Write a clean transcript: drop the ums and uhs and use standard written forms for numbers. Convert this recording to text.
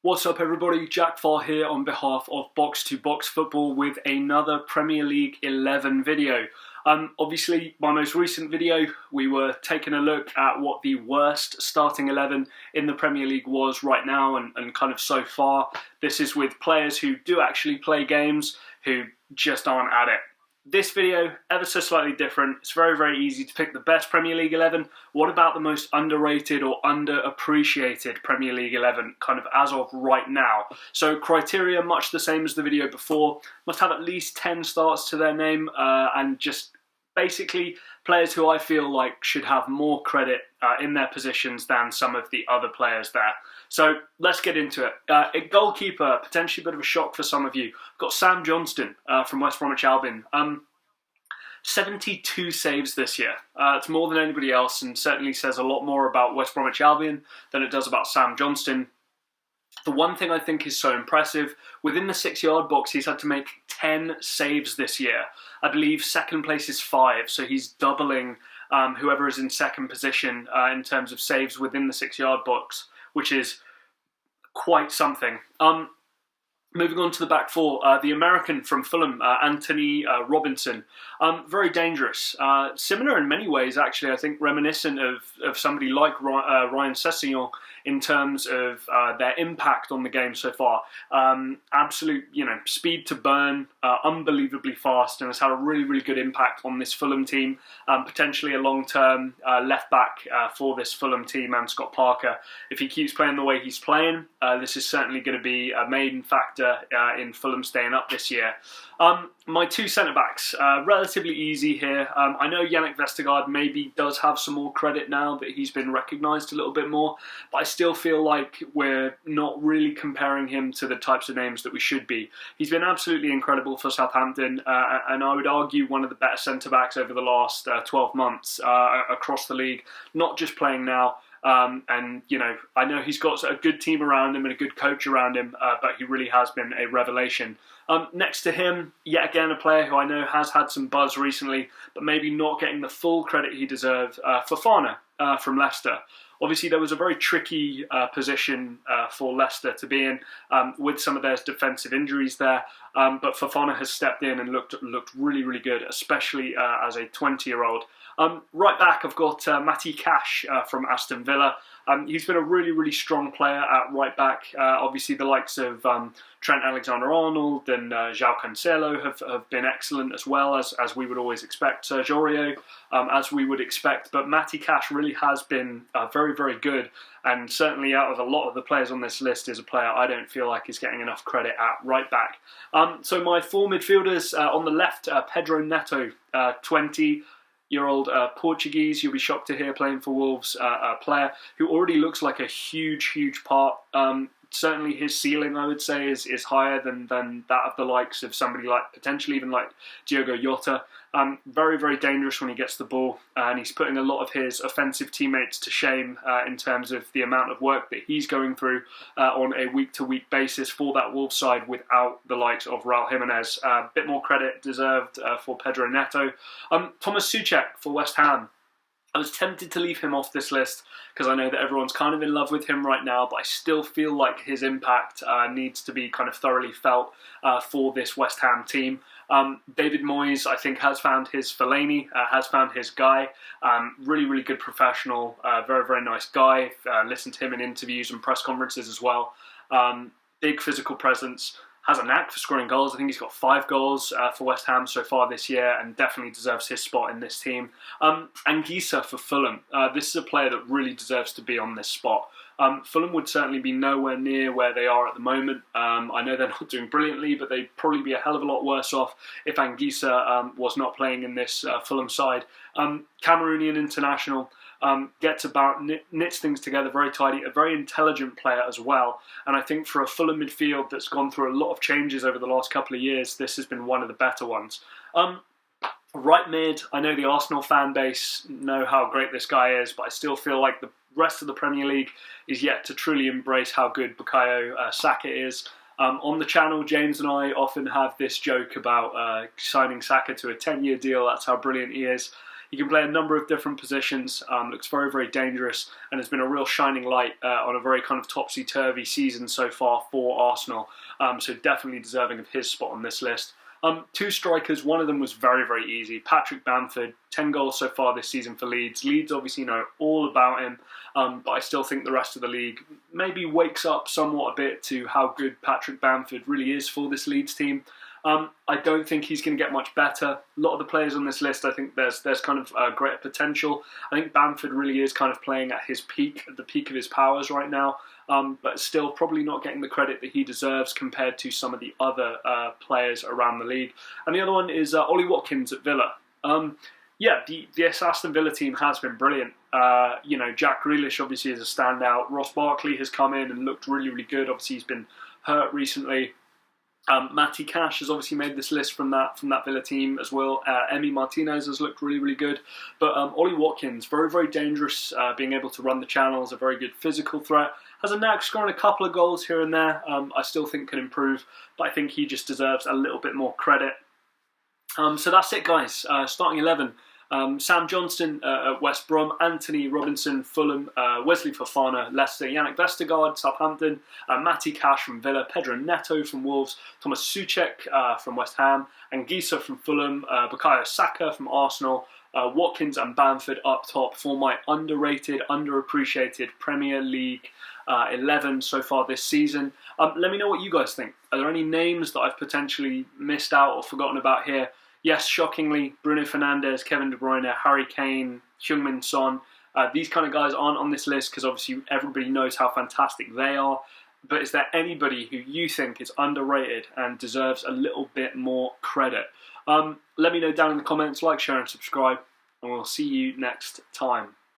What's up everybody, Jack Farr here on behalf of Box to Box Football with another Premier League 11 video. Obviously, my most recent video, we were taking a look at what the worst starting 11 in the Premier League was right now and kind of so far. This is with players who do actually play games, who just aren't at it. This video, ever so slightly different. It's very, very easy to pick the best Premier League 11. What about the most underrated or underappreciated Premier League 11, kind of as of right now? So criteria, much the same as the video before. Must have at least 10 starts to their name and just basically players who I feel like should have more credit in their positions than some of the other players there. So let's get into it. A goalkeeper, potentially a bit of a shock for some of you. I've got Sam Johnston from West Bromwich Albion. 72 saves this year. It's more than anybody else and certainly says a lot more about West Bromwich Albion than it does about Sam Johnston. The one thing I think is so impressive, within the 6-yard box, he's had to make 10 saves this year. I believe second place is 5, so he's doubling whoever is in second position in terms of saves within the 6-yard box, which is quite something. Moving on to the back four, the American from Fulham, Anthony Robinson. Very dangerous. Similar in many ways, actually, I think reminiscent of somebody like Ryan Sessegnon in terms of their impact on the game so far. Absolute, speed to burn, unbelievably fast, and has had a really, really good impact on this Fulham team. Potentially a long-term left-back for this Fulham team and Scott Parker. If he keeps playing the way he's playing, this is certainly going to be a main factor in Fulham staying up this year. My two centre-backs, relatively easy here. I know Yannick Vestergaard maybe does have some more credit now that he's been recognised a little bit more, but I still feel like we're not really comparing him to the types of names that we should be. He's been absolutely incredible for Southampton, and I would argue one of the better centre-backs over the last 12 months across the league, not just playing now. I know he's got a good team around him and a good coach around him, but he really has been a revelation. Next to him, yet again, a player who I know has had some buzz recently, but maybe not getting the full credit he deserved, Fofana from Leicester. Obviously, there was a very tricky position for Leicester to be in with some of their defensive injuries there, but Fofana has stepped in and looked really, really good, especially as a 20-year-old. Right back, I've got Matty Cash from Aston Villa. He's been a really, really strong player at right back. Obviously, the likes of Trent Alexander-Arnold and João Cancelo have been excellent as well, as we would always expect. Serge Aurier, as we would expect. But Matty Cash really has been very, very good. And certainly out of a lot of the players on this list is a player I don't feel like is getting enough credit at right back. So my four midfielders on the left, Pedro Neto, 20-year-old Portuguese. You'll be shocked to hear playing for Wolves, a player who already looks like a huge, huge part. Certainly his ceiling, I would say, is higher than that of the likes of somebody like, potentially even like Diogo Jota. Very, very dangerous when he gets the ball, and he's putting a lot of his offensive teammates to shame in terms of the amount of work that he's going through on a week-to-week basis for that Wolves side without the likes of Raul Jimenez. A bit more credit deserved for Pedro Neto. Thomas Souček for West Ham. I was tempted to leave him off this list because I know that everyone's kind of in love with him right now, but I still feel like his impact needs to be kind of thoroughly felt for this West Ham team. David Moyes, I think, has found his Fellaini, has found his guy. Really, really good professional, very, very nice guy. Listened to him in interviews and press conferences as well. Big physical presence. Has a knack for scoring goals. I think he's got 5 goals for West Ham so far this year and definitely deserves his spot in this team. Anguissa for Fulham. This is a player that really deserves to be on this spot. Fulham would certainly be nowhere near where they are at the moment. I know they're not doing brilliantly, but they'd probably be a hell of a lot worse off if Anguissa was not playing in this Fulham side. Cameroonian international. Gets about, knits things together very tidy, a very intelligent player as well. And I think for a Fulham midfield that's gone through a lot of changes over the last couple of years, this has been one of the better ones. Right mid, I know the Arsenal fan base know how great this guy is, but I still feel like the rest of the Premier League is yet to truly embrace how good Bukayo Saka is. On the channel, James and I often have this joke about signing Saka to a 10-year deal. That's how brilliant he is. He can play a number of different positions, looks very, very dangerous, and has been a real shining light on a very kind of topsy-turvy season so far for Arsenal. So definitely deserving of his spot on this list. Two strikers, one of them was very, very easy. Patrick Bamford, 10 goals so far this season for Leeds. Leeds obviously know all about him, but I still think the rest of the league maybe wakes up somewhat a bit to how good Patrick Bamford really is for this Leeds team. I don't think he's going to get much better. A lot of the players on this list, I think there's kind of greater potential. I think Bamford really is kind of playing at his peak, at the peak of his powers right now, but still probably not getting the credit that he deserves compared to some of the other players around the league. And the other one is Ollie Watkins at Villa. The Aston Villa team has been brilliant. Jack Grealish obviously is a standout. Ross Barkley has come in and looked really, really good. Obviously he's been hurt recently. Matty Cash has obviously made this list from that Villa team as well. Emi Martinez has looked really, really good. But Ollie Watkins, very, very dangerous, being able to run the channels, a very good physical threat. Has a knack scoring a couple of goals here and there. I still think can improve, but I think he just deserves a little bit more credit. So that's it, guys. Starting 11. Sam Johnston at West Brom, Anthony Robinson, Fulham, Wesley Fofana, Leicester, Yannick Vestergaard, Southampton, Matty Cash from Villa, Pedro Neto from Wolves, Thomas Souček from West Ham, Anguissa from Fulham, Bukayo Saka from Arsenal, Watkins and Bamford up top for my underrated, underappreciated Premier League 11 so far this season. Let me know what you guys think. Are there any names that I've potentially missed out or forgotten about here? Yes, shockingly, Bruno Fernandes, Kevin De Bruyne, Harry Kane, Heung-min Son. These kind of guys aren't on this list because obviously everybody knows how fantastic they are. But is there anybody who you think is underrated and deserves a little bit more credit? Let me know down in the comments, like, share and subscribe, and we'll see you next time.